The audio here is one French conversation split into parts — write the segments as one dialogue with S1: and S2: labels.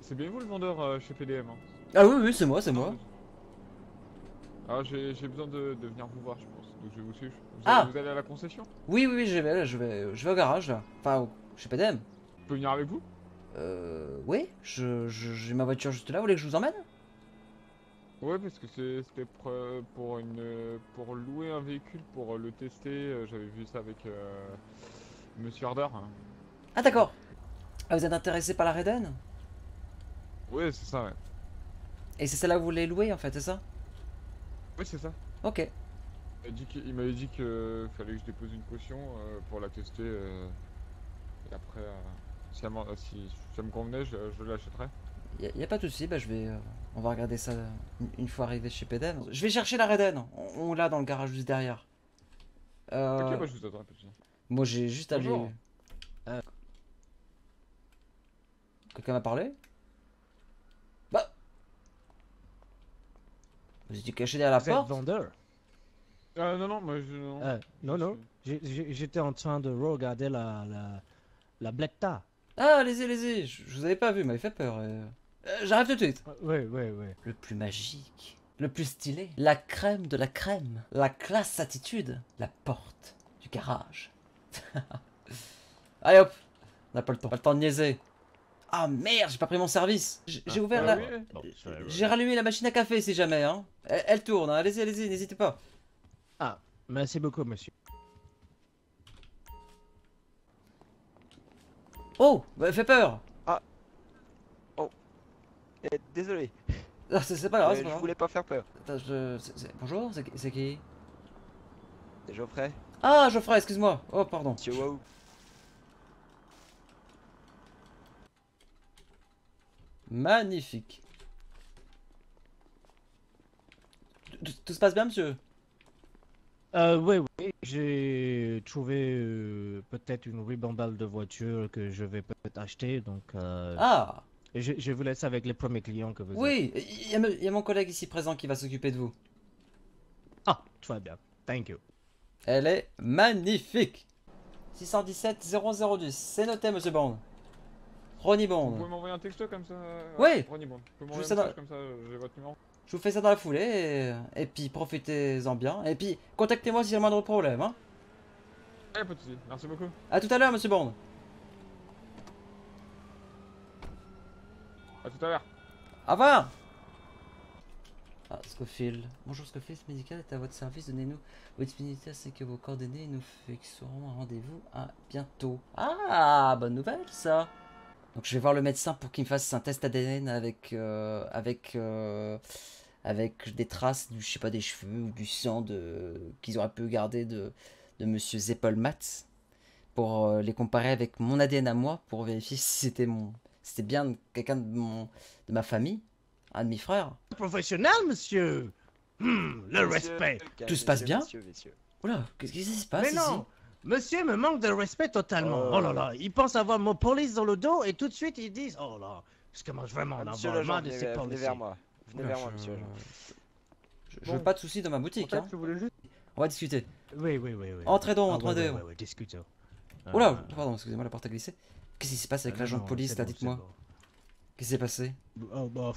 S1: C'est bien vous le vendeur chez PDM, hein?
S2: Ah oui, oui, c'est moi, c'est
S1: Non,
S2: moi.
S1: alors j'ai besoin de venir vous voir, je pense. Donc je vais vous suivre.
S2: Ah,
S1: Vous allez à la concession?
S2: oui, oui, oui, je vais au garage, là. Enfin, chez PDM.
S1: Je peux venir avec vous?
S2: Oui, j'ai ma voiture juste là, vous voulez que je vous emmène?
S1: Ouais, parce que c'était pour pour louer un véhicule, pour le tester. J'avais vu ça avec Monsieur Harder, hein.
S2: Ah, d'accord. Ah, vous êtes intéressé par la Reden?
S1: Ouais, c'est ça, ouais.
S2: Et c'est celle-là que vous voulez louer, en fait, c'est ça?
S1: Ouais, c'est ça.
S2: Ok.
S1: Il m'avait dit que fallait que je dépose une caution pour la tester. Et après, si ça me convenait, je l'achèterais.
S2: Y a pas de souci, bah je vais, on va regarder ça une fois arrivé chez PDM. Je vais chercher la Reden, on l'a dans le garage juste derrière.
S1: Ok,
S2: Euh,
S1: bah je vous attends un peu.
S2: moi j'ai juste à lui...
S1: Bonjour.
S2: Euh, quelqu'un m'a parlé? Bah, vous étiez caché derrière la
S3: Vous êtes
S2: porte?
S3: vendeur?
S1: Non, non, moi je. Non. Je
S3: Non, non.
S1: suis.
S3: J'étais en train de regarder la Blecta.
S2: Ah, allez-y, allez-y, je vous avais pas vu, m'avait fait peur. J'arrive tout de suite.
S3: Oui, oui, oui.
S2: Le plus magique, le plus stylé, la crème de la crème, la classe attitude, la porte du garage. Allez hop, on n'a pas le temps, pas le temps de niaiser. Ah merde, j'ai pas pris mon service. J'ai ouvert
S1: Bah
S2: la...
S1: oui.
S2: J'ai rallumé la machine à café si jamais, hein. Elle tourne, hein. Allez-y, allez-y, n'hésitez pas.
S3: Ah, merci beaucoup, monsieur.
S2: Oh, bah, fait peur.
S4: Ah, oh, désolé,
S2: Ah, c'est pas grave, c'est pas
S4: je
S2: grave.
S4: voulais pas faire peur.
S2: Attends, bonjour, c'est qui?
S4: C'est Geoffrey,
S2: Ah, Geoffrey, excuse-moi. Oh, pardon.
S4: monsieur Waouh.
S2: Magnifique. Tout se passe bien, monsieur?
S3: Oui, oui. J'ai trouvé peut-être une ribambelle de voitures que je vais peut-être acheter, donc
S2: Ah,
S3: je vous laisse avec les premiers clients que vous êtes.
S2: oui, il y a mon collègue ici présent qui va s'occuper de vous.
S3: Ah, très bien. Thank you.
S2: Elle est magnifique. 617 0010, c'est noté, monsieur Bond. Ronnie
S1: Vous
S2: Bond.
S1: pouvez m'envoyer un texto comme ça? Ouais,
S2: Oui,
S1: Ronnie, bon. Vous pouvez
S2: je vous
S1: m'envoyer un
S2: sais dans...
S1: message comme ça, j'ai votre numéro.
S2: Je vous fais ça dans la foulée et puis profitez-en bien. Et puis contactez-moi s'il y a le moindre problème. Hein.
S1: Ouais, pas de soucis, merci beaucoup.
S2: A tout à l'heure, monsieur Bond.
S1: À tout à l'heure.
S2: Au revoir. Ah, Scofield. Bonjour Scofield, ce médical est à votre service. Donnez-nous vos disponibilités ainsi que vos coordonnées et nous fixerons un rendez-vous à bientôt. Ah, bonne nouvelle ça. Donc je vais voir le médecin pour qu'il me fasse un test ADN avec des traces du, je sais pas, des cheveux ou du sang qu'ils auraient pu garder de monsieur Zeppelmatz pour les comparer avec mon ADN à moi pour vérifier si c'était bien quelqu'un de ma famille, un de mes frères.
S3: Professionnel, monsieur. Le
S4: Messieurs,
S3: respect.
S2: Tout se passe bien?
S4: Messieurs.
S2: Oula, qu'est-ce qui se passe
S3: Mais
S2: ici?
S3: non, monsieur me manque de respect totalement.
S4: Oh.
S3: Oh là là, il pense avoir mon police dans le dos et tout de suite ils disent oh là, je commence vraiment à
S4: Ah,
S3: en
S4: monsieur
S3: avoir
S4: l'agent,
S3: marre de ces
S4: venez
S3: policiers.
S4: vers moi. Venez
S2: Oula,
S4: vers moi, monsieur l'agent.
S2: je veux pas de soucis dans ma boutique. Hein.
S1: Je voulais juste.
S2: On va discuter.
S3: Oui, oui, oui, oui.
S2: Entrez donc,
S3: Ah,
S2: entrez
S3: ouais,
S2: donc.
S3: ouais, ouais, discutons.
S2: Oula, pardon, excusez-moi, la porte a glissé. Qu'est-ce qui se passe avec
S3: non,
S2: l'agent de
S3: non,
S2: police
S3: c'est
S2: là,
S3: bon,
S2: dites-moi?
S3: c'est bon.
S2: Qu'est-ce qui s'est passé?
S3: Oh, bah,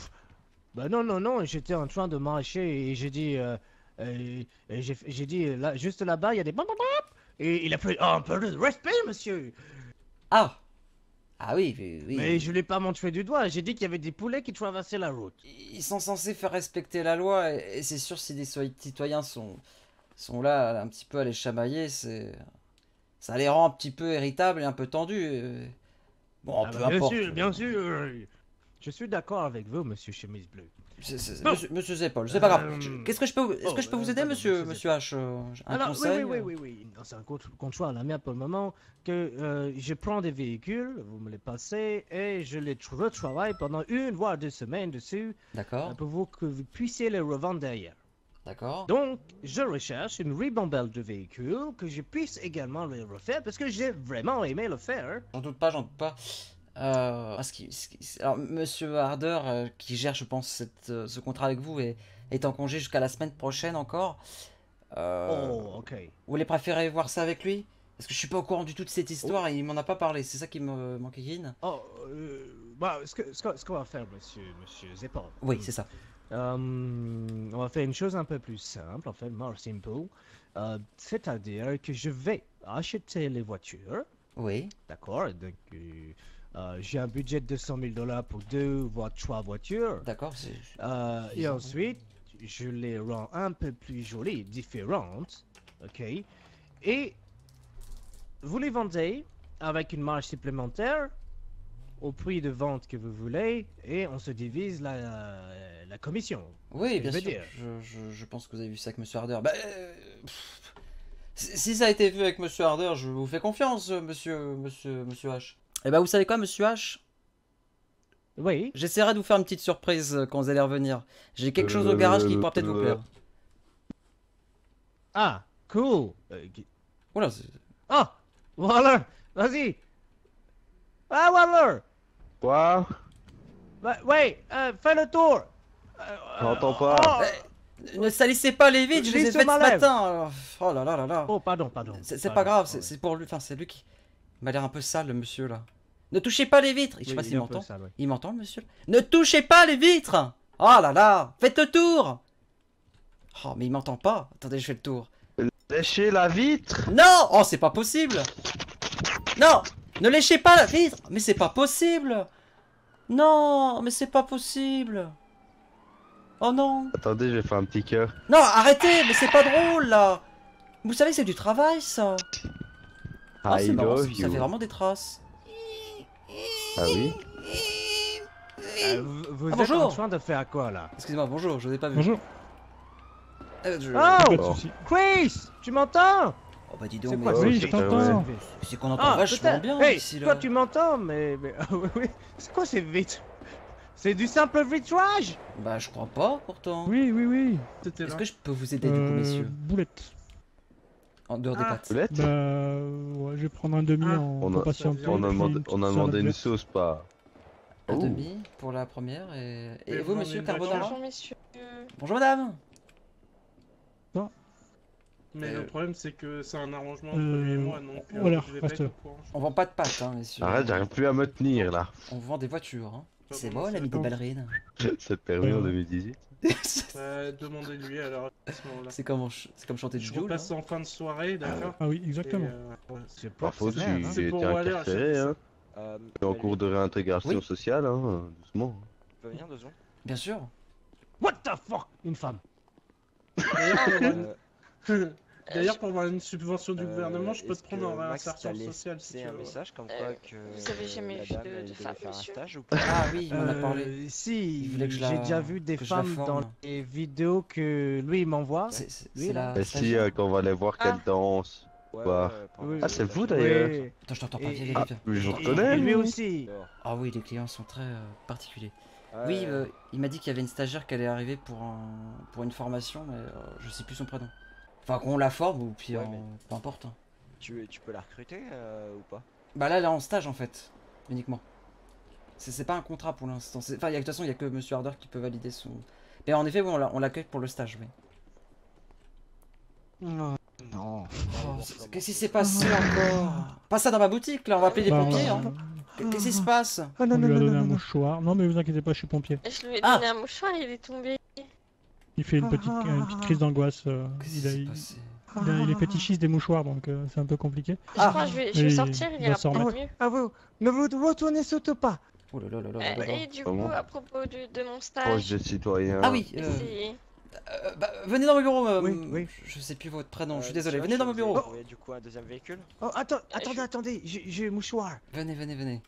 S3: bah non, non, non, j'étais en train de marcher et j'ai dit, j'ai dit, là, juste là-bas, il y a des bop, bop, bop. Et il a fait, oh, un peu de respect, monsieur.
S2: Ah! Ah oui, oui, oui.
S3: Mais je l'ai pas montré du doigt, j'ai dit qu'il y avait des poulets qui traversaient la route.
S2: Ils sont censés faire respecter la loi et c'est sûr si des citoyens sont là un petit peu à les chamailler, ça les rend un petit peu irritables et un peu tendus. Bon,
S3: Ah
S2: peu
S3: bah, bien
S2: importe.
S3: sûr, bien sûr. Je suis d'accord avec vous, monsieur Chemise Bleue. Bon,
S2: Monsieur Zepol, c'est pas grave.
S3: euh,
S2: Qu'est-ce que je peux, est-ce que je peux vous aider,
S3: pardon,
S2: monsieur,
S3: monsieur
S2: monsieur H? Un
S3: alors,
S2: conseil?
S3: oui, oui, oui, oui, oui. Non, c'est un comptoir, la mienne pour le moment, que je prends des véhicules, vous me les passez, et je les retravaille pendant 1 voire 2 semaines dessus,
S2: D'accord,
S3: pour que vous puissiez les revendre derrière.
S2: d'accord.
S3: Donc, je recherche une ribambelle de véhicules que je puisse également les refaire, parce que j'ai vraiment aimé le faire.
S2: J'en doute pas, j'en doute pas. Alors, monsieur Harder, qui gère, je pense, ce contrat avec vous, est en congé jusqu'à la semaine prochaine encore.
S3: Oh, ok.
S2: Vous voulez préférer voir ça avec lui? Parce que je suis pas au courant du tout de cette histoire et il m'en a pas parlé, c'est ça qui me m'enquiquine.
S3: Oh, Bah, ce qu'on va faire, monsieur Zeppo.
S2: Oui, c'est ça.
S3: On va faire une chose un peu plus simple, en fait, more simple. C'est-à-dire que je vais acheter les voitures,
S2: Oui,
S3: d'accord? Donc, j'ai un budget de $200 000 pour 2 voire 3 voitures.
S2: d'accord.
S3: Et
S2: Bizarre.
S3: ensuite, je les rends un peu plus jolies, différentes, ok? Et vous les vendez avec une marge supplémentaire au prix de vente que vous voulez, et on se divise la commission.
S2: Oui,
S3: je
S2: bien
S3: veux
S2: sûr.
S3: dire.
S2: Je pense que vous avez vu ça avec Monsieur Harder. Bah, si ça a été vu avec Monsieur Harder, je vous fais confiance, Monsieur H. Eh bah, vous savez quoi, Monsieur H?
S3: Oui,
S2: J'essaierai de vous faire une petite surprise quand vous allez revenir. J'ai quelque chose au garage qui pourra peut-être vous plaire.
S3: ah, cool.
S2: Oula,
S3: Ah, Waller, vas-y. Ah, Waller,
S4: Quoi?
S3: ouais, fais le tour.
S4: J'entends pas.
S3: oh,
S2: ne salissez pas les vides, je les ai
S3: Lisse
S2: faites
S3: ma
S2: ce
S3: lèvre.
S2: matin. Oh là là là là.
S3: oh, pardon.
S2: C'est
S3: Pardon,
S2: pas grave,
S3: pardon.
S2: c'est pour lui. Enfin, c'est lui qui m'a l'air un peu sale, le monsieur là. Ne touchez pas les vitres. Je sais
S3: Oui,
S2: pas
S3: il
S2: s'il
S3: est un peu
S2: m'entend.
S3: sale, ouais.
S2: Il m'entend, le monsieur? Ne touchez pas les vitres! Oh là là! Faites le tour! Oh, mais il m'entend pas. Attendez, je fais le tour.
S4: Léchez la vitre!
S2: Non! Oh, c'est pas possible! Non! Ne léchez pas la vitre! Mais c'est pas possible! Non! Mais c'est pas possible! Oh non!
S4: Attendez, je vais faire un petit cœur.
S2: Non, arrêtez! Mais c'est pas drôle là! Vous savez, c'est du travail ça! Ah, c'est
S4: I
S2: marrant,
S4: love
S2: ça
S4: you.
S2: fait vraiment des traces.
S4: Ah oui?
S3: Vous êtes
S2: bonjour.
S3: en train de faire quoi, là?
S2: Excusez-moi, bonjour, je vous ai pas vu.
S5: Bonjour,
S2: Je-
S3: Oh,
S5: pas de
S4: Oh.
S5: soucis.
S3: Chris, tu m'entends?
S2: Oh bah dis donc,
S3: C'est
S2: mais
S3: quoi
S4: Oh,
S5: Oui,
S4: c'est
S5: je
S4: très
S5: t'entends.
S4: vrai.
S2: c'est qu'on entend
S3: Ah,
S2: vachement
S3: peut-être.
S2: bien
S3: Hey,
S2: ici
S3: toi
S2: là.
S3: tu m'entends, mais oui, c'est quoi ces vitres? C'est du simple vitrage?
S2: Bah je crois pas pourtant.
S5: Oui. C'était
S2: Est-ce
S5: là.
S2: que je peux vous aider du coup, messieurs?
S5: Boulette.
S2: En dehors des
S3: Ah.
S2: pattes.
S4: Boulette?
S5: Bah, ouais, je vais prendre un demi
S3: Ah.
S5: en
S4: On a-
S5: pour patienter.
S4: On a
S5: puis
S4: demandé,
S5: une petite
S4: on a
S5: salade
S4: demandé une
S5: verte.
S4: sauce, pas.
S2: Un
S4: Oh.
S2: demi pour la première et
S6: Et
S2: vous
S6: vous
S2: monsieur
S6: en avez
S2: Carbonara?
S6: Bonjour messieurs.
S2: Bonjour madame.
S6: Mais
S2: Euh,
S6: le problème c'est que c'est un arrangement entre lui et moi, donc
S5: voilà,
S6: je vais pas
S5: reste
S6: être
S5: là.
S6: au courant.
S2: On vend pas de pâtes hein messieurs.
S4: Arrête, j'arrive plus à me tenir là.
S2: On vend des voitures hein.
S6: Pas
S2: C'est
S6: bon,
S2: beau
S6: c'est
S2: l'ami des
S5: bon.
S2: ballerines.
S4: C'est permis en 2018.
S6: Demandez-lui alors à ce moment-là.
S2: C'est comme chanter du
S6: Je
S2: Joe là.
S6: repasse en fin de soirée, d'accord
S5: Ah oui, exactement.
S6: Ouais.
S3: C'est
S4: Parfois,
S3: professionnel, hein.
S4: j'ai été
S6: pour Waller,
S4: incarcéré,
S6: c'est
S4: hein. Je suis en cours de réintégration
S2: Oui.
S4: sociale, hein, doucement. Tu peux venir 2 secondes?
S2: Bien sûr.
S3: What the fuck? Une femme.
S6: D'ailleurs, pour avoir une subvention du gouvernement, je peux te
S4: est-ce
S6: prendre en
S4: que Max
S6: réinsertion
S4: t'a
S6: sociale si
S4: laissé
S6: tu
S4: un
S6: veux.
S4: message comme
S6: Euh,
S4: quoi que
S6: vous avez jamais
S4: la
S6: vu
S4: dame,
S6: de
S4: elle devait
S6: femme,
S4: faire un
S6: monsieur
S4: stage ou pas?
S2: Ah oui, il m'en a parlé.
S3: Si,
S2: Il voulait que je
S3: j'ai
S2: la-
S3: déjà vu des
S2: que je la
S3: femmes dans
S2: forme.
S3: les vidéos que lui il m'envoie.
S2: C'est
S3: Oui,
S2: la.
S4: Et si,
S2: stagiaire.
S4: quand on va aller voir
S6: Ah.
S4: qu'elle danse.
S1: Ouais,
S4: Bah.
S3: Oui.
S4: Ah, c'est vous d'ailleurs.
S3: Oui.
S2: Attends, je t'entends pas.
S3: Et-
S2: Viens,
S3: et-
S2: viens,
S4: Ah,
S2: viens.
S4: je vous
S3: Et-
S4: reconnais,
S3: et lui
S4: lui.
S3: aussi.
S2: Ah oui, les clients sont très particuliers. Oui, il m'a dit qu'il y avait une stagiaire qui allait arriver pour une formation, mais je sais plus son prénom. Enfin, qu'on la forme ou puis
S4: Ouais, mais-
S2: peu importe. Hein.
S4: Tu peux la recruter ou pas?
S2: Bah là, elle est en stage en fait, uniquement. C'est pas un contrat pour l'instant. Enfin, de toute façon, il y a que Monsieur Harder qui peut valider son. Mais en effet, bon, on l'accueille pour le stage, oui.
S3: Non.
S2: Oh, qu'est-ce qui s'est passé encore? Pas ça dans ma boutique, là, on va appeler les
S5: Bah,
S2: pompiers. Hein. Qu'est-ce qui se passe?
S3: Oh, non,
S5: On
S3: non,
S5: lui a
S3: non,
S5: donné
S3: non,
S5: un
S3: non.
S5: mouchoir. Non, mais vous inquiétez pas, je suis pompier.
S6: Je lui ai
S2: Ah.
S6: donné un mouchoir, il est tombé.
S5: Il fait une petite crise d'angoisse.
S2: Qu'est-ce
S5: Il,
S2: qui
S5: a-
S2: s'est
S5: il,
S2: passé?
S5: il est fétichisé des mouchoirs, donc c'est un peu compliqué.
S6: Je crois que je vais
S5: Oui,
S6: sortir, il
S5: il
S6: ira
S5: va s'en
S6: peut-être
S3: remettre.
S6: mieux.
S3: Ah vous, ne vous retournez surtout pas.
S2: Oh là là là là là là.
S6: Et du
S4: Comment
S6: coup, à propos de mon
S4: Proche
S6: stage,
S4: des citoyens.
S2: Ah oui,
S6: c'est...
S2: bah, venez dans mon bureau.
S3: Oui.
S2: Je sais plus votre prénom, je suis désolé. Venez dans mon
S4: Vous
S2: bureau.
S4: avez trouvé, du coup un deuxième véhicule?
S3: Oh, attendez, j'ai un mouchoir.
S2: Venez.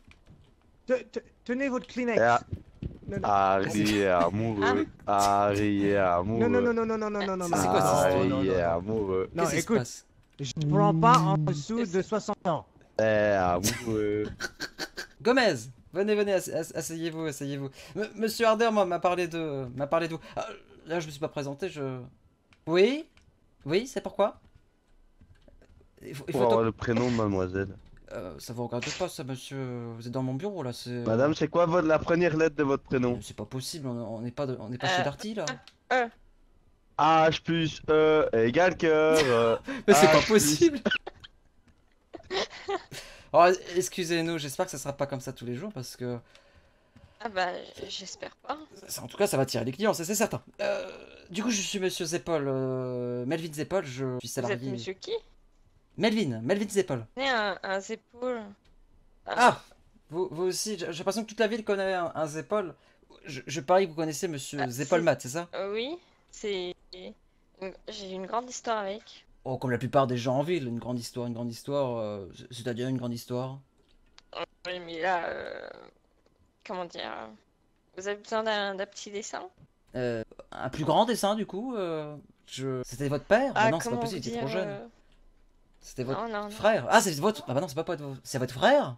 S3: Tenez votre Kleenex.
S4: Ah.
S3: Non, non.
S4: Arrière amoureux. Arrière amoureux.
S3: Non.
S2: C'est quoi cette histoire?
S4: Arrière amoureux.
S3: Non,
S2: Qu'est-ce qui se
S3: écoute,
S2: passe?
S3: je prends pas en dessous de 60 ans.
S4: Amoureux.
S2: Gomez, venez, asseyez-vous. Monsieur Harder m'a parlé de vous. Ah, là, je me suis pas présenté, Oui, c'est pourquoi? Il faut
S4: Pour avoir le prénom de mademoiselle.
S2: ça vous regarde pas, ça, monsieur. Vous êtes dans mon bureau, là, c'est...
S4: Madame, c'est quoi la première lettre de votre prénom?
S2: C'est pas possible, on n'est pas chez Darty, là.
S4: H plus E égale cœur.
S2: Mais c'est
S4: Ah,
S2: pas
S4: si.
S2: possible. Oh, excusez-nous, j'espère que ça sera pas comme ça tous les jours, parce que...
S7: Ah bah, j'espère pas.
S2: En tout cas, ça va attirer les clients, ça c'est certain. Du coup, je suis Monsieur Zepol, Melvin Zepol, je suis
S7: Vous êtes
S2: salarié.
S7: monsieur qui?
S2: Melvin Zepol.
S7: C'est un Zepol.
S2: Ah, vous aussi, j'ai l'impression que toute la ville connaît un Zepol. Je parie que vous connaissez Monsieur Zepolmat, c'est ça?
S7: Oui, c'est... J'ai une grande histoire avec.
S2: Oh, comme la plupart des gens en ville, une grande histoire, c'est-à-dire une grande histoire.
S7: Oui, mais là, comment dire... Vous avez besoin d'un petit dessin?
S2: Un plus grand dessin, du coup, C'était votre père? Bah non, c'est pas
S7: comment
S2: possible,
S7: vous
S2: il était trop
S7: dire,
S2: jeune. C'était votre
S7: non, non.
S2: frère? Ah, c'est votre... Ah bah non, c'est pas votre... C'est votre frère?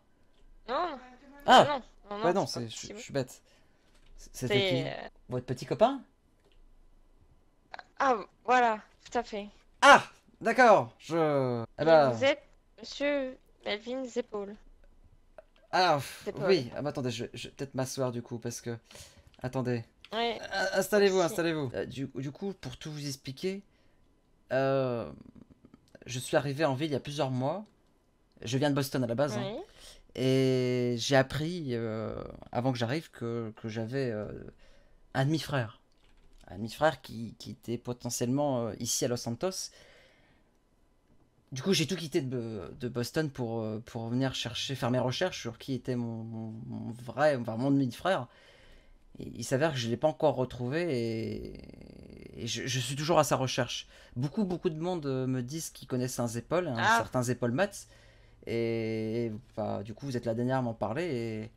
S7: Non,
S2: Ah!
S7: non,
S2: Ouais, non,
S7: c'est pas
S2: je
S7: possible.
S2: suis bête. C'était qui?
S7: C'est...
S2: Votre petit copain?
S7: Ah, voilà, tout à fait.
S2: Ah! D'accord, Eh
S7: Et
S2: bah...
S7: vous êtes monsieur Melvin Zepol.
S2: Ah,
S7: Zepol.
S2: oui, ah bah attendez, je vais peut-être m'asseoir du coup, parce que... Attendez.
S7: Ouais.
S2: Installez-vous,
S7: Aussi.
S2: installez-vous. Du coup, pour tout vous expliquer, je suis arrivé en ville il y a plusieurs mois. Je viens de Boston à la base, hein.
S7: Oui.
S2: Et j'ai appris, avant que j'arrive, que j'avais un demi-frère. Un demi-frère qui était potentiellement ici à Los Santos. Du coup, j'ai tout quitté de Boston pour venir faire mes recherches sur qui était mon mon demi-frère. Et il s'avère que je ne l'ai pas encore retrouvé et je suis toujours à sa recherche. Beaucoup de monde me disent qu'ils connaissent un Zepol, un certain Zepol Mats. Et bah, du coup, vous êtes la dernière à m'en parler.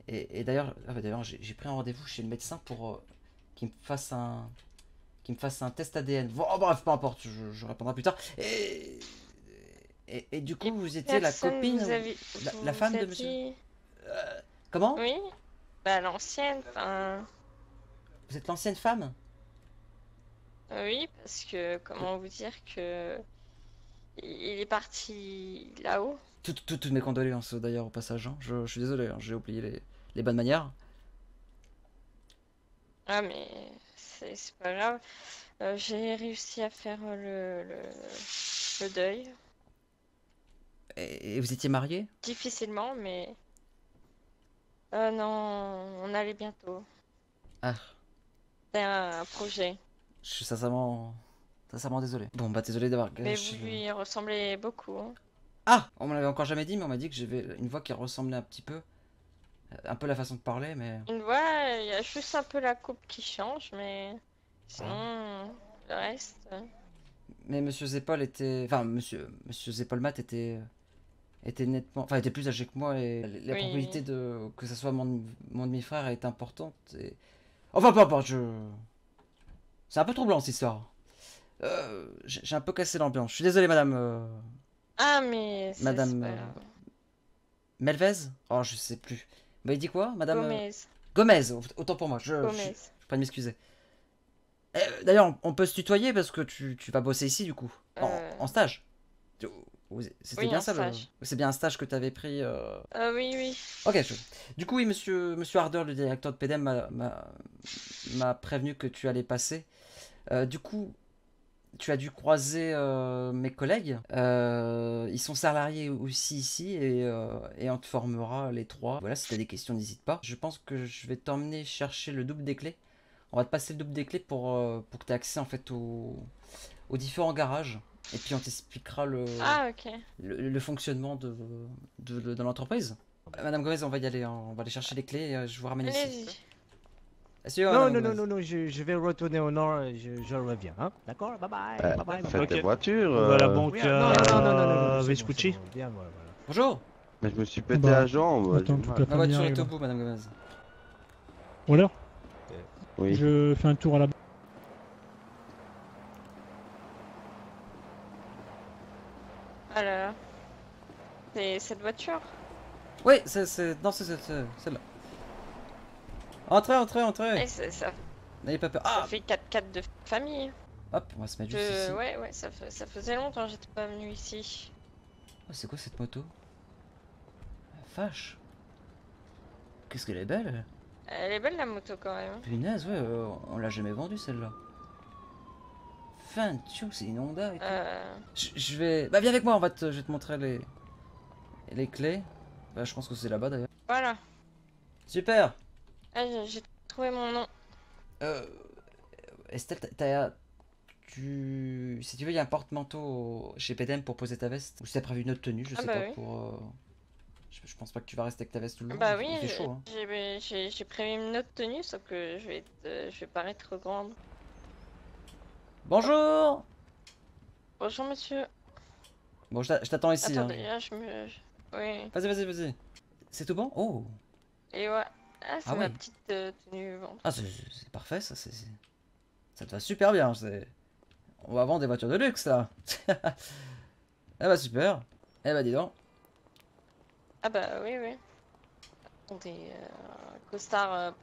S2: Et d'ailleurs, j'ai pris un rendez-vous chez le médecin pour qu'il me fasse un test ADN. Bon, oh, bref, peu importe, je répondrai plus tard. Et du coup, vous étiez la
S7: Personne
S2: copine,
S7: vous avez-
S2: la
S7: vous
S2: femme de
S7: avez
S2: monsieur.
S7: dit-
S2: Comment?
S7: Oui. Bah, l'ancienne, enfin...
S2: Vous êtes l'ancienne femme?
S7: Oui, parce que, comment vous dire que... Il est parti là-haut.
S2: Toutes mes condoléances d'ailleurs au passage, hein. Je suis désolé, hein, j'ai oublié les bonnes manières.
S7: Ah, mais c'est pas grave. J'ai réussi à faire le deuil.
S2: Et vous étiez mariés?
S7: Difficilement, mais... non, on allait bientôt.
S2: Ah,
S7: C'est un projet.
S2: je suis sincèrement désolé. Bon, bah désolé d'avoir
S7: Mais
S2: gâché
S7: vous lui ressemblez beaucoup. Hein.
S2: Ah! On me l'avait encore jamais dit, mais on m'a dit que j'avais une voix qui ressemblait un petit peu. Un peu la façon de parler, mais...
S7: Une voix, il y a juste un peu la coupe qui change, mais... Sinon, le reste...
S2: Mais Monsieur Zepol était... Enfin, Monsieur Zepolmat était nettement... Enfin, était plus âgé que moi et la
S7: Oui.
S2: probabilité que ce soit mon demi-frère est importante et... Enfin, peu importe, c'est un peu troublant cette histoire. J'ai un peu cassé l'ambiance. Je suis désolé, madame...
S7: Ah, mais... c'est
S2: Madame...
S7: pas grave.
S2: Melvez? Oh, je sais plus. Vous m'avez dit quoi, madame?
S7: Gomez.
S2: Gomez, autant pour moi, je
S7: Gomez.
S2: prie de m'excuser. D'ailleurs, on peut se tutoyer parce que tu vas bosser ici du coup, en stage. C'était
S7: Oui,
S2: bien
S7: en
S2: ça,
S7: stage.
S2: c'est bien un stage que tu avais pris.
S7: Oui, oui.
S2: Ok, du coup, oui, monsieur Harder, le directeur de PDM, m'a prévenu que tu allais passer. Du coup, tu as dû croiser mes collègues. Ils sont salariés aussi ici et on te formera les trois. Voilà, si tu as des questions, n'hésite pas. Je pense que je vais t'emmener chercher le double des clés. On va te passer le double des clés pour que tu aies accès en fait aux différents garages. Et puis on t'expliquera
S7: Ah, ok.
S2: le fonctionnement de l'entreprise. Madame Gomez, on va y aller, hein. On va aller chercher les clés. Je vous ramène ici.
S7: Allez-y.
S2: Asseyez-vous,
S3: Non,
S2: Madame
S3: non,
S2: Gomez.
S3: non, je vais retourner au nord, je reviens, hein. D'accord? Bye bye,
S4: Ouais,
S3: bye bye.
S4: faites
S3: bye.
S4: des voitures.
S5: On va à la
S4: euh,
S5: banque
S3: Oui, non, c'est bon,
S5: Vespucci.
S3: c'est bon. Bien, voilà.
S2: Bonjour.
S4: Mais je me suis pété
S5: Bah,
S4: la jambe.
S5: attends,
S4: j'ai
S5: toute
S4: mal.
S5: la
S2: Ma
S5: famille
S2: voiture
S5: arrive.
S2: est au bout, Madame Gomez.
S5: Ou alors,
S4: Oui.
S5: je fais un tour à la banque.
S7: Ah là là. C'est cette voiture?
S2: Oui, non, c'est celle-là. Entrez.
S7: Eh, ça
S2: N'ayez pas peur. Ah,
S7: fait 4x4 de famille.
S2: hop, on va se mettre juste ici.
S7: Ouais, ça faisait longtemps que j'étais pas venu ici.
S2: Oh, c'est quoi cette moto? La vache. Qu'est-ce qu'elle est belle.
S7: Elle est belle la moto quand même.
S2: Punaise, ouais, on l'a jamais vendue celle-là. Fin, c'est une Honda et tout. Je vais... Bah viens avec moi, je vais te montrer les clés. Bah, je pense que c'est là-bas d'ailleurs.
S7: Voilà.
S2: Super.
S7: Ah, j'ai trouvé mon nom.
S2: Estelle, si tu veux, il y a un porte-manteau chez PDM pour poser ta veste. Ou si t'as prévu une autre tenue, je
S7: Ah
S2: sais
S7: bah
S2: pas,
S7: oui.
S2: pour... Je pense pas que tu vas rester avec ta veste tout le long,
S7: Bah oui,
S2: il fait chaud, hein.
S7: j'ai prévu une autre tenue, sauf que je vais paraître trop grande.
S2: Bonjour.
S7: Bonjour monsieur.
S2: Bon, je t'attends ici, hein.
S7: Attendez, là je me... Oui.
S2: Vas-y. C'est tout bon? Oh.
S7: Et ouais. Ah, c'est
S2: Ah
S7: ma
S2: ouais.
S7: petite tenue ventre.
S2: Ah, c'est parfait, ça, ça te va super bien, On va vendre des voitures de luxe, là. Eh bah, super. Eh bah, dis donc.
S7: Ah bah oui, oui. Attendez, costard,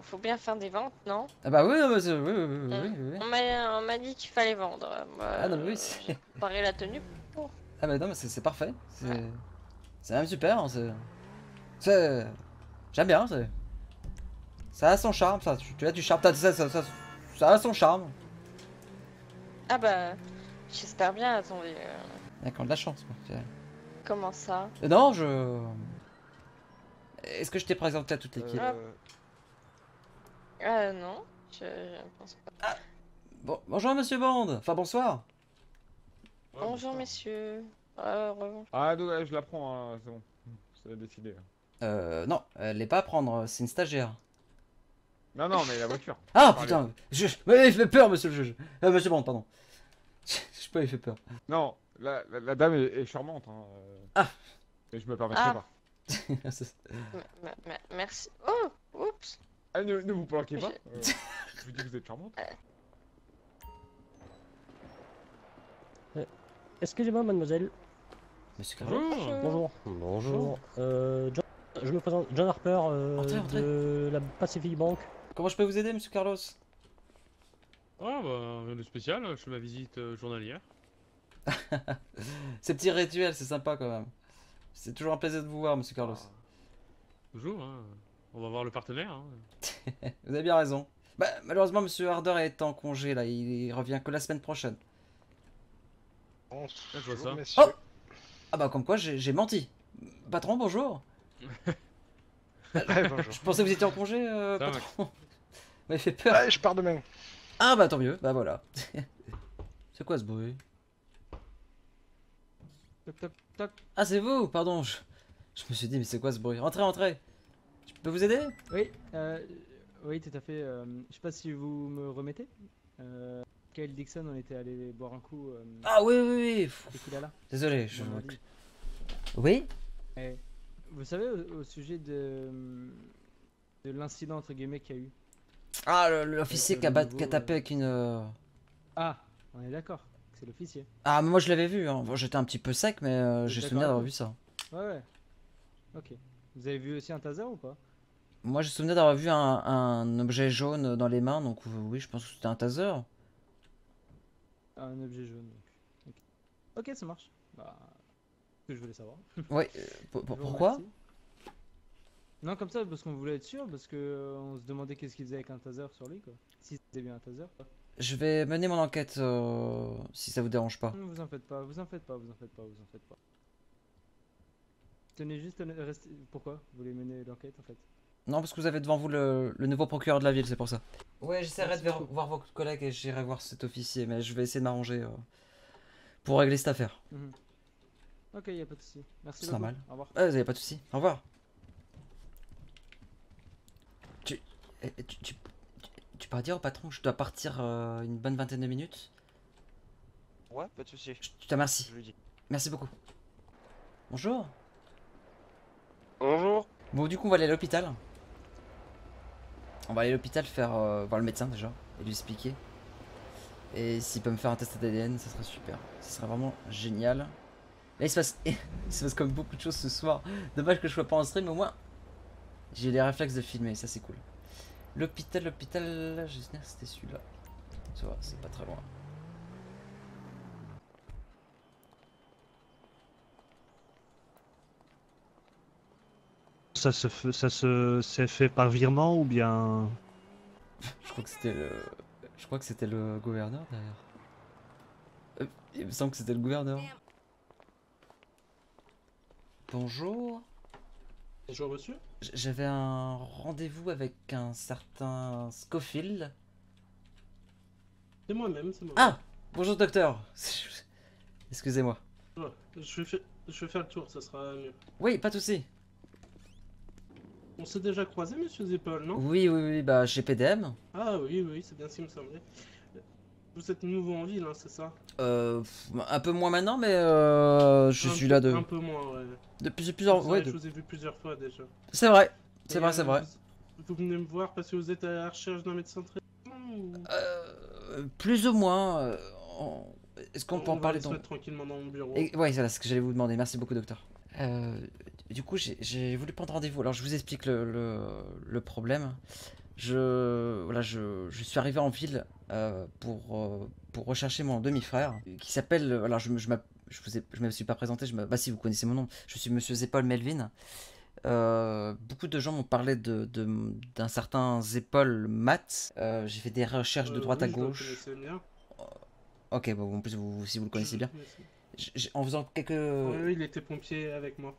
S7: faut bien faire des ventes, non?
S2: Ah bah oui, non, mais oui.
S7: On m'a dit qu'il fallait vendre. Moi,
S2: Ah non, mais oui,
S7: j'ai préparé la tenue pour.
S2: Ah bah non, mais c'est parfait.
S7: Ouais.
S2: C'est même super, hein, J'aime bien, Ça a son charme, ça. Tu as du charme. Ça a son charme.
S7: Ah bah, j'espère bien, attendez.
S2: D'accord, de la chance, quoi.
S7: Comment ça?
S2: Non, Est-ce que je t'ai présenté à toute l'équipe?
S7: Non, je pense pas.
S2: Bon, bonjour, monsieur Bond. Enfin, bonsoir.
S7: Bonjour messieurs.
S1: Ah, donc, je la prends, hein, c'est bon. C'est décidé.
S2: Non, elle n'est pas à prendre, c'est une stagiaire.
S1: Non, mais la voiture.
S2: Ah
S1: Parlez.
S2: putain, mais il fait peur, monsieur le juge. Monsieur Bond, pardon. Je sais pas, il fait peur.
S1: Non, la dame est charmante. Hein,
S2: Ah.
S1: Mais je me permettrai
S7: Ah.
S1: pas.
S7: Merci. Oh, oups.
S1: Ah, ne vous planquez pas. Je vous dis que vous êtes charmante.
S8: Excusez-moi, mademoiselle.
S2: Monsieur Carlo.
S8: Bonjour.
S4: Bonjour.
S8: Je me présente, John Harper
S2: Entrez.
S8: de la Pacific Bank.
S2: Comment je peux vous aider, monsieur Carlos?
S9: Ah bah rien de spécial, je fais ma visite journalière.
S2: Ces petits rituels, c'est sympa quand même. C'est toujours un plaisir de vous voir, monsieur Carlos.
S9: Toujours, hein. On va voir le partenaire. Hein.
S2: Vous avez bien raison. Bah, malheureusement, monsieur Harder est en congé là, il revient que la semaine prochaine.
S9: Je vois ça.
S2: Oh ah bah comme quoi j'ai menti. Patron, bonjour.
S10: Bonjour.
S2: Je pensais que vous étiez en congé,
S9: Ça,
S2: patron. Vous m'avez fait peur.
S10: Ouais, je pars demain.
S2: Ah bah tant mieux, bah voilà. C'est quoi ce bruit?
S11: Toc toc toc.
S2: Ah c'est vous, pardon. Je me suis dit mais c'est quoi ce bruit? Entrez. Je peux vous aider?
S11: Oui, oui, tout à fait. Je sais pas si vous me remettez. Kyle Dixon, on était allé boire un coup.
S2: Ah oui.
S11: Tequila.
S2: Désolé,
S11: Vendredi.
S2: Oui?
S11: Et vous savez, au sujet de l'incident entre guillemets qu'il y a eu.
S2: Ah, l'officier qui a
S11: nouveau,
S2: tapé avec une...
S11: Ah, on est d'accord, c'est l'officier.
S2: Ah, mais moi je l'avais vu, hein. Bon, j'étais un petit peu sec, mais j'ai
S11: d'accord
S2: souvenir d'avoir
S11: avec
S2: vu ça.
S11: Ouais. Ok. Vous avez vu aussi un taser ou pas?
S2: Moi j'ai souvenir d'avoir vu un objet jaune dans les mains, donc oui, je pense que c'était un taser.
S11: Un objet jaune. Donc. Ok, ça marche. Bah, ce que je voulais savoir.
S2: Ouais,
S11: Je vous
S2: pourquoi?
S11: remercie. Non, comme ça, parce qu'on voulait être sûr, parce que on se demandait qu'est-ce qu'il faisait avec un taser sur lui, quoi. Si c'était bien un taser, quoi.
S2: Je vais mener mon enquête si ça vous dérange pas.
S11: Non, vous en faites pas. Tenez juste à rester. Pourquoi vous voulez mener l'enquête en fait?
S2: Non, parce que vous avez devant vous le nouveau procureur de la ville, c'est pour ça. Ouais, j'essaierai de
S11: Merci beaucoup.
S2: voir vos collègues et j'irai voir cet officier, mais je vais essayer de m'arranger pour régler cette affaire.
S11: Ok, y a pas de souci. Merci
S2: C'est
S11: beaucoup.
S2: normal.
S11: Au revoir.
S2: Vous avez pas de soucis. Au revoir. Tu peux dire au patron que je dois partir une bonne vingtaine de minutes?
S10: Ouais, pas de soucis.
S2: Je te remercie.
S10: Je lui dis.
S2: Merci beaucoup. Bonjour.
S10: Bonjour.
S2: Bon, du coup, on va aller à l'hôpital. On va aller à l'hôpital faire voir le médecin déjà et lui expliquer. Et s'il peut me faire un test d'ADN, ça serait super. Ça serait vraiment génial. Là, il se passe comme beaucoup de choses ce soir. Dommage que je sois pas en stream, mais au moins j'ai les réflexes de filmer, ça c'est cool. L'hôpital, je sais que c'était celui-là. Tu vois, c'est pas très loin.
S5: Ça s'est fait par virement ou bien...
S2: Je crois que c'était le gouverneur derrière. Il me semble que c'était le gouverneur. Bonjour.
S6: Bonjour monsieur.
S2: J'avais un rendez-vous avec un certain Scofield.
S6: C'est moi-même, c'est moi.
S2: Ah! Bonjour docteur. Excusez-moi.
S6: Ouais, je vais faire le tour, ça sera mieux.
S2: Oui, pas de souci.
S6: On s'est déjà croisé, monsieur Zepol, non?
S2: Oui, bah chez PDM.
S6: Ah oui, c'est bien ce qui me semblait. Vous êtes nouveau en ville, hein, c'est ça?
S2: Un peu moins maintenant, mais je suis là de...
S6: Un peu moins, ouais.
S2: Depuis plusieurs...
S6: C'est
S2: Ouais,
S6: vrai, je vous ai vu plusieurs fois déjà.
S2: C'est vrai,
S6: Et,
S2: c'est vrai.
S6: Vous venez me voir parce que vous êtes à la recherche d'un médecin traitant ou...
S2: Plus ou moins. Est-ce qu'on peut en
S6: va
S2: parler
S6: aller se mettre tranquillement dans mon bureau.
S2: Ouais, voilà ce que j'allais vous demander. Merci beaucoup, docteur. Du coup, j'ai voulu prendre rendez-vous. Alors, je vous explique le problème. Voilà, je suis arrivé en ville pour rechercher mon demi-frère qui s'appelle. Alors, je me suis pas présenté. Bah, si vous connaissez mon nom, je suis Monsieur Zepol Melvin. Beaucoup de gens m'ont parlé d'un certain Zepol Matt. J'ai fait des recherches de droite à gauche. Ok, bon, en plus, si vous le connaissez bien. En faisant quelques...
S6: Oui, il était pompier avec moi.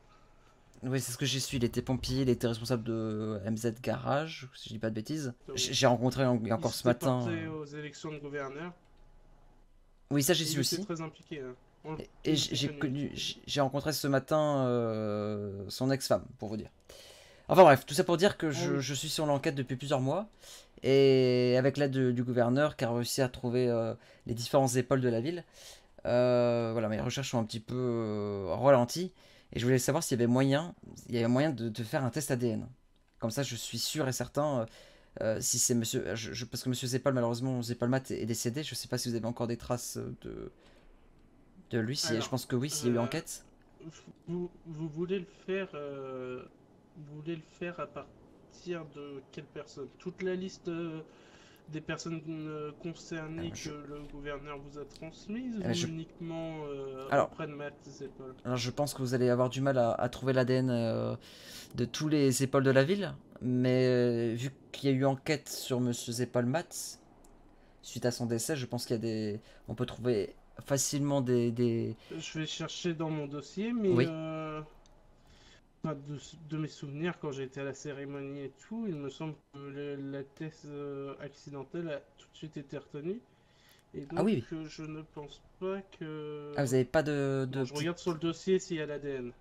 S2: Oui, c'est ce que j'ai su. Il était pompier, il était responsable de MZ Garage, si je dis pas de bêtises. J'ai rencontré encore ce matin.
S6: Il s'est porté aux élections de gouverneur.
S2: Oui, ça j'ai su
S6: Il
S2: aussi.
S6: était très impliqué. Hein.
S2: Et j'ai rencontré ce matin son ex-femme, pour vous dire. Enfin bref, tout ça pour dire que je suis sur l'enquête depuis plusieurs mois. Et avec l'aide du gouverneur qui a réussi à trouver les différents épaules de la ville, voilà, mes recherches sont un petit peu ralenties. Et je voulais savoir s'il y avait moyen de faire un test ADN. Comme ça, je suis sûr et certain si c'est monsieur... parce que monsieur Zepol, malheureusement, Zepol Matt est décédé. Je sais pas si vous avez encore des traces de lui. Alors, je pense que oui, s'il y a eu enquête.
S6: Vous voulez le faire... vous voulez le faire à partir de quelle personne? Toute la liste des personnes concernées que le gouverneur vous a transmises ou uniquement auprès de Matt Zepol?
S2: Alors je pense que vous allez avoir du mal à trouver l'ADN de tous les épaules de la ville, mais vu qu'il y a eu enquête sur monsieur Zepol Matt suite à son décès, je pense qu'il y a des... On peut trouver facilement des...
S6: Je vais chercher dans mon dossier, mais...
S2: Oui.
S6: De mes souvenirs, quand j'ai été à la cérémonie et tout, il me semble que la thèse accidentelle a tout de suite été retenue. Et donc,
S2: oui.
S6: Je ne pense pas que...
S2: Ah, vous n'avez pas de...
S6: Bon, je regarde sur le dossier s'il y a l'ADN.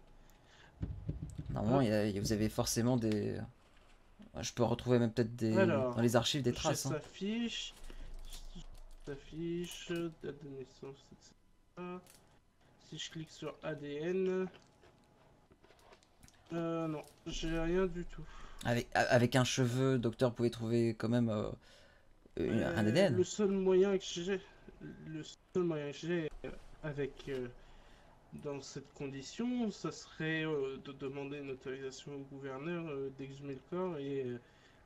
S2: Normalement, vous avez forcément des... Je peux retrouver même peut-être dans les archives des traces.
S6: Sa fiche, date de naissance, etc. Si je clique sur ADN... non, j'ai rien du tout.
S2: Avec un cheveu, docteur, vous pouvez trouver quand même un ADN.
S6: Le seul moyen que j'ai avec dans cette condition, ça serait de demander une autorisation au gouverneur d'exhumer le corps et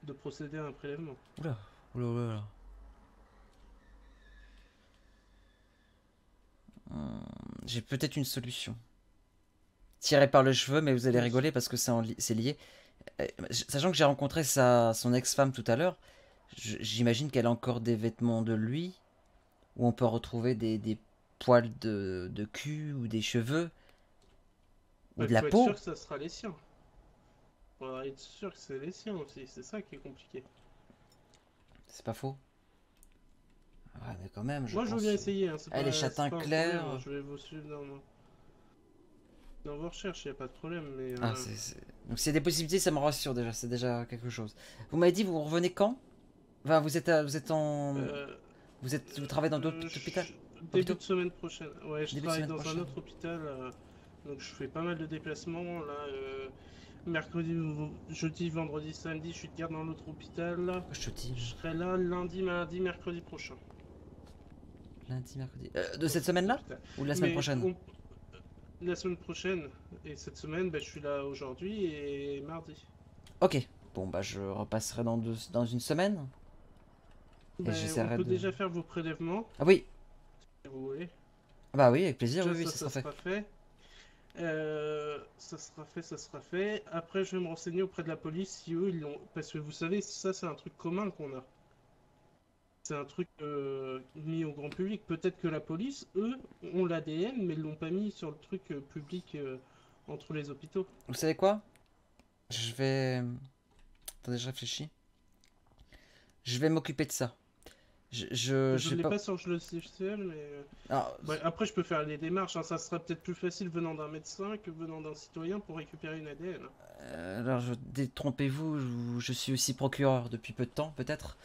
S6: de procéder à un prélèvement.
S2: Oula. J'ai peut-être une solution. Tiré par le cheveu, mais vous allez rigoler parce que c'est lié. Sachant que j'ai rencontré son ex-femme tout à l'heure, j'imagine qu'elle a encore des vêtements de lui, où on peut retrouver des poils de cul ou des cheveux, ou de la peau.
S6: Faut être sûr que ça sera les siens. Faut être sûr que c'est les siens aussi, c'est ça qui est compliqué.
S2: C'est pas faux. Ouais, mais quand même,
S6: Moi je veux bien essayer. Hein,
S2: les châtains clairs.
S6: Problème, je vais vous suivre dans vos recherches, il n'y a pas de problème. Mais,
S2: Donc s'il y a des possibilités, ça me rassure déjà, c'est déjà quelque chose. Vous m'avez dit, vous revenez quand? Enfin, vous travaillez dans d'autres hôpitaux?
S6: Début de semaine prochaine. Ouais, je travaille dans un autre hôpital, donc je fais pas mal de déplacements. Là, mercredi, jeudi, vendredi, samedi, je suis de garde dans l'autre hôpital. Je serai là lundi, mardi, mercredi prochain.
S2: Lundi, mercredi. De cette semaine-là? Ou de la semaine prochaine?
S6: La semaine prochaine. Et cette semaine, je suis là aujourd'hui et mardi.
S2: Ok. Bon, je repasserai dans une semaine.
S6: On peut déjà faire vos prélèvements.
S2: Ah oui.
S6: Si vous voulez.
S2: Bah oui, avec plaisir,
S6: ça sera fait. Ça sera fait. Après, je vais me renseigner auprès de la police si eux, ils l'ont... Parce que vous savez, ça, c'est un truc commun qu'on a. C'est un truc mis au grand public. Peut-être que la police, eux, ont l'ADN, mais ils l'ont pas mis sur le truc public entre les hôpitaux.
S2: Vous savez quoi? Je vais... Attendez, je réfléchis. Je vais m'occuper de ça. Je
S6: Je
S2: vais
S6: l'ai
S2: pas...
S6: pas sur le logiciel, mais...
S2: Alors,
S6: Ouais, après, je peux faire les démarches, hein. Ça sera peut-être plus facile venant d'un médecin que venant d'un citoyen pour récupérer une ADN.
S2: alors, détrompez-vous, je suis aussi procureur depuis peu de temps, peut-être.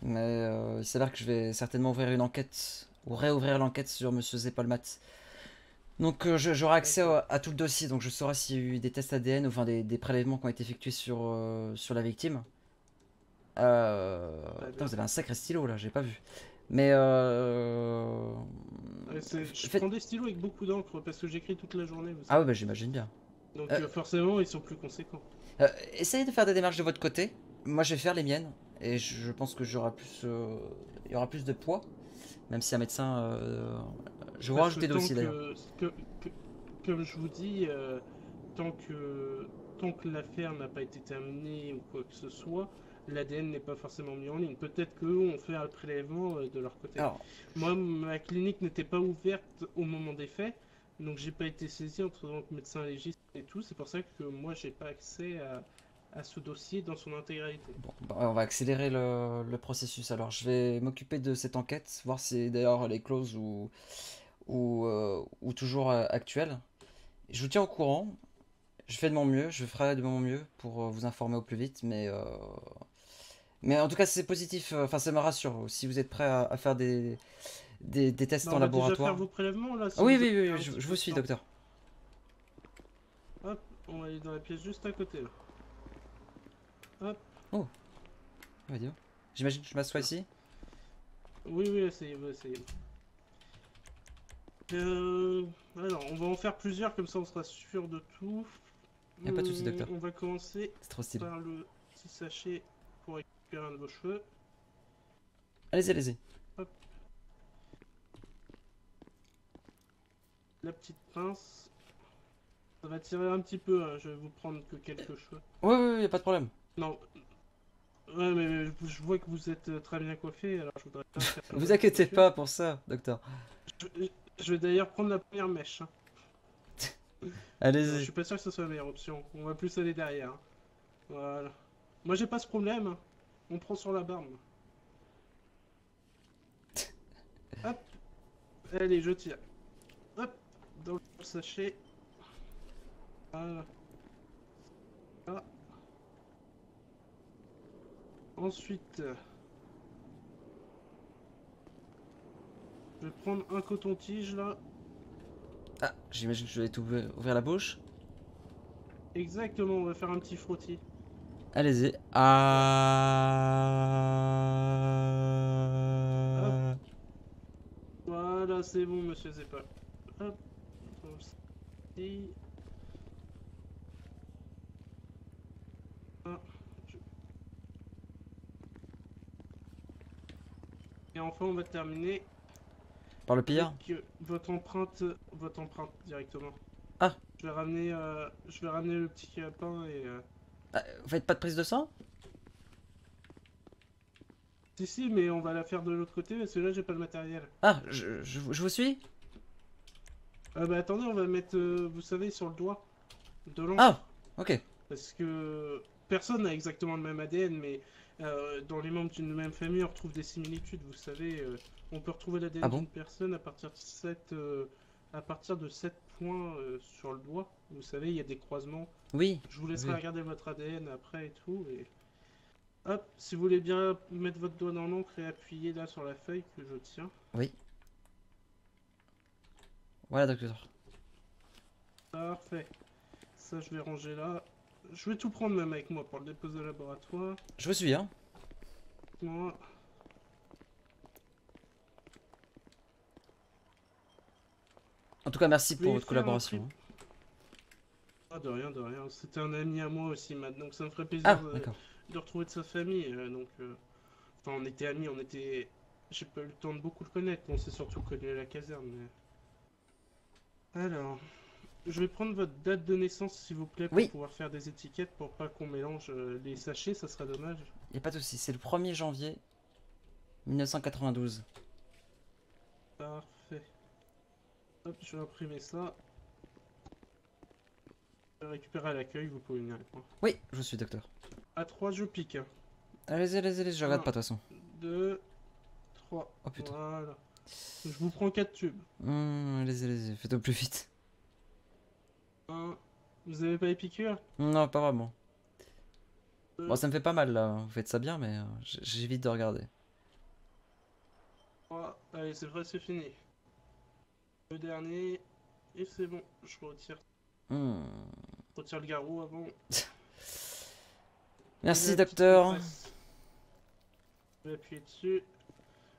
S2: Mais il s'avère que je vais certainement ouvrir une enquête, ou réouvrir l'enquête sur Monsieur Zepolmat. Donc j'aurai accès à tout le dossier, donc je saurai s'il y a eu des tests ADN, enfin des prélèvements qui ont été effectués sur la victime. Putain, vous avez un sacré stylo là, j'ai pas vu. Mais
S6: Je prends des stylos avec beaucoup d'encre parce que j'écris toute la journée. Vous
S2: Ah ouais,
S6: savez.
S2: bah j'imagine bien.
S6: Donc forcément, ils sont plus conséquents.
S2: Essayez de faire des démarches de votre côté. Moi, je vais faire les miennes. Et je pense que j'aurai plus, il y aura plus de poids. Même si un médecin... je vais
S6: Parce
S2: rajouter
S6: que
S2: des dossiers
S6: tant
S2: d'ailleurs.
S6: comme je vous dis, tant que l'affaire n'a pas été terminée ou quoi que ce soit, l'ADN n'est pas forcément mis en ligne. Peut-être qu'eux ont fait un prélèvement de leur côté.
S2: Alors,
S6: Moi, ma clinique n'était pas ouverte au moment des faits, donc j'ai pas été saisi entre tant que médecin légiste et tout. C'est pour ça que moi, j'ai pas accès à ce dossier dans son intégralité.
S2: bon, bah, on va accélérer le processus. Alors, je vais m'occuper de cette enquête, voir si d'ailleurs elle est close ou toujours actuelle. Je vous tiens au courant. Je fais de mon mieux, je ferai de mon mieux pour vous informer au plus vite, mais en tout cas c'est positif, enfin ça me rassure. Si vous êtes prêt à faire des tests
S6: Bah,
S2: en
S6: on va déjà
S2: laboratoire.
S6: faire vos prélèvements là. Si
S2: Ah oui,
S6: vous
S2: oui,
S6: avez
S2: oui,
S6: un
S2: je
S6: petit peu
S2: vous
S6: de
S2: suis,
S6: temps.
S2: docteur.
S6: Hop, on va aller dans la pièce juste à côté là. Hop.
S2: Oh, on va dire. J'imagine que je m'assois ici.
S6: Oui, oui, essayez. Alors, on va en faire plusieurs, comme ça on sera sûr de tout.
S2: Y a pas de souci, docteur.
S6: On va commencer
S2: C'est trop stylé.
S6: par le petit sachet pour récupérer un de vos cheveux.
S2: Allez-y, allez-y.
S6: Hop. La petite pince. Ça va tirer un petit peu, hein. Je vais vous prendre que quelques cheveux.
S2: Oui, oui, oui, y a pas de problème.
S6: Non. Ouais, mais je vois que vous êtes très bien coiffé, alors je voudrais pas faire...
S2: Vous inquiétez pas pour ça, docteur.
S6: Je vais d'ailleurs prendre la première mèche. Hein. Je
S2: Allez-y.
S6: suis pas sûr que ce soit la meilleure option. On va plus aller derrière. Hein. Voilà. Moi j'ai pas ce problème. Hein. On prend sur la barbe. Hop. Allez, je tire. Hop. Dans le sachet. Voilà. Là. Ensuite, je vais prendre un coton-tige là.
S2: Ah, j'imagine que je vais tout ouvrir la bouche.
S6: Exactement, on va faire un petit frottis.
S2: Allez-y. Ah.
S6: Voilà, c'est bon, monsieur Zeppa. Hop. Ici. Ah, Et enfin, on va terminer
S2: Par le pire.
S6: avec votre empreinte directement.
S2: Ah.
S6: Je vais ramener le petit lapin et.
S2: Ah, vous faites pas de prise de sang?
S6: Si, mais on va la faire de l'autre côté parce que là, j'ai pas le matériel.
S2: Ah, je vous suis?
S6: Bah attendez, on va mettre, vous savez, sur le doigt de l'encre.
S2: Ah, ok.
S6: Parce que personne n'a exactement le même ADN, mais dans les membres d'une même famille, on retrouve des similitudes. Vous savez, on peut retrouver l'ADN
S2: Ah bon?
S6: d'une personne à partir de 7 points sur le doigt. Vous savez, il y a des croisements.
S2: Oui.
S6: Je vous laisserai
S2: Oui.
S6: regarder votre ADN après et tout. Et... Hop, si vous voulez bien mettre votre doigt dans l'encre et appuyer là sur la feuille que je tiens.
S2: Oui. Voilà, docteur.
S6: Parfait. Ça, je vais ranger là. Je vais tout prendre même avec moi pour le déposer au laboratoire.
S2: Je vous suis, hein.
S6: Moi.
S2: En tout cas, merci
S6: Je
S2: pour
S6: vais
S2: votre
S6: faire un
S2: collaboration.
S6: Ah, de rien, de rien. C'était un ami à moi aussi, Matt, donc ça me ferait plaisir
S2: Ah, d'accord.
S6: de retrouver de sa famille. Enfin, on était amis, j'ai pas eu le temps de beaucoup le connaître, on s'est surtout connu à la caserne. Alors, je vais prendre votre date de naissance, s'il vous plaît, pour
S2: Oui.
S6: pouvoir faire des étiquettes, pour pas qu'on mélange les sachets, ça serait dommage.
S2: Y a pas de souci, c'est le 1er janvier 1992.
S6: Parfait. Hop, je vais imprimer ça. récupérer à l'accueil, vous pouvez venir avec moi.
S2: Oui, je suis docteur.
S6: À 3, je pique.
S2: Allez-y, allez-y, je regarde pas de toute façon.
S6: 2, 3.
S2: Oh putain.
S6: Voilà. Je vous prends 4 tubes.
S2: Allez-y, allez-y, faites-le plus vite.
S6: 1. Vous avez pas les piqûres?
S2: Non, pas vraiment.
S6: 2,
S2: Bon, ça me fait pas mal là, vous faites ça bien, mais j'évite de regarder.
S6: 3. Allez, c'est vrai, c'est fini. Le dernier. Et c'est bon, je retire.
S2: Hmm.
S6: Je retire le garrot avant.
S2: Merci,
S6: La petite
S2: docteur.
S6: compresse. Je vais appuyer dessus.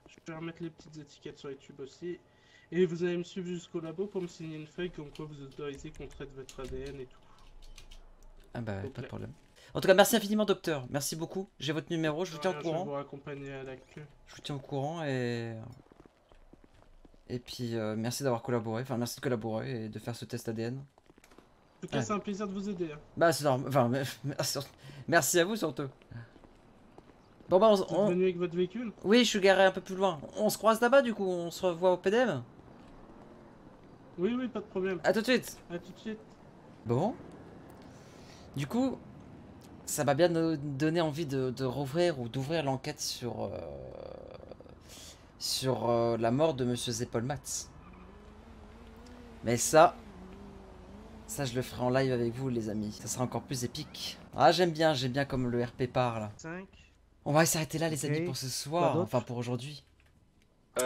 S6: Je vais remettre les petites étiquettes sur les tubes aussi. Et vous allez me suivre jusqu'au labo pour me signer une feuille comme quoi vous autorisez qu'on traite votre ADN et tout.
S2: Ah bah,
S6: S'il vous
S2: pas de
S6: plaît.
S2: problème. En tout cas, merci infiniment, docteur. Merci beaucoup. J'ai votre numéro, je vous tiens au
S6: Voilà, je vais
S2: courant.
S6: vous raccompagner à la queue.
S2: Je vous tiens au courant et... Et puis, merci d'avoir collaboré. Enfin, merci de collaborer et de faire ce test ADN.
S6: En tout cas,
S2: Ouais.
S6: c'est un plaisir de vous aider. Hein.
S2: Bah, c'est normal. Enfin, merci à vous surtout. Bon bah,
S6: Vous êtes venu avec votre véhicule?
S2: oui, je suis garé un peu plus loin. On se croise là-bas du coup, on se revoit au PDM.
S6: Oui, oui, pas de problème.
S2: A tout de suite.
S6: À tout de suite.
S2: Bon. Du coup, ça m'a bien donné envie de rouvrir ou d'ouvrir l'enquête sur la mort de Monsieur Zepolmat. Mais ça je le ferai en live avec vous les amis. Ça sera encore plus épique. Ah, j'aime bien comme le RP parle.
S3: 5.
S2: On va s'arrêter là les amis
S3: Ok.
S2: pour ce
S3: Quoi
S2: soir,
S3: d'autre
S2: enfin pour aujourd'hui.
S3: Les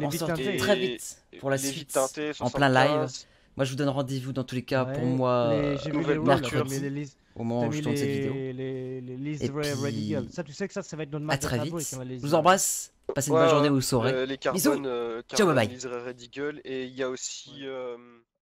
S2: On
S3: vies
S2: se retrouve
S3: teintées.
S2: très vite pour la
S10: les
S2: suite,
S10: vies teintées,
S2: en plein live.
S10: 75.
S2: Moi je vous donne rendez-vous dans tous les cas pour
S3: Ouais,
S2: moi
S3: J'ai vu les
S10: nouvelle
S3: rules, là,
S10: peinture.
S3: t'as mis les listes.
S2: au moment
S3: T'as
S2: où je
S3: mis
S2: tourne cette vidéo.
S3: les listes
S2: Et
S3: Ready
S2: puis,
S3: Girl. Ça, tu sais que ça va être notre
S2: à
S3: match de
S2: très
S3: tableau
S2: vite.
S3: et qu'on va les
S2: Je vous embrasse. Passez une bonne journée ou soirée.
S10: Les
S2: Bisous.
S10: Carbone,
S2: Ciao, bye bye.
S10: liseré Red Eagle. Et il y a aussi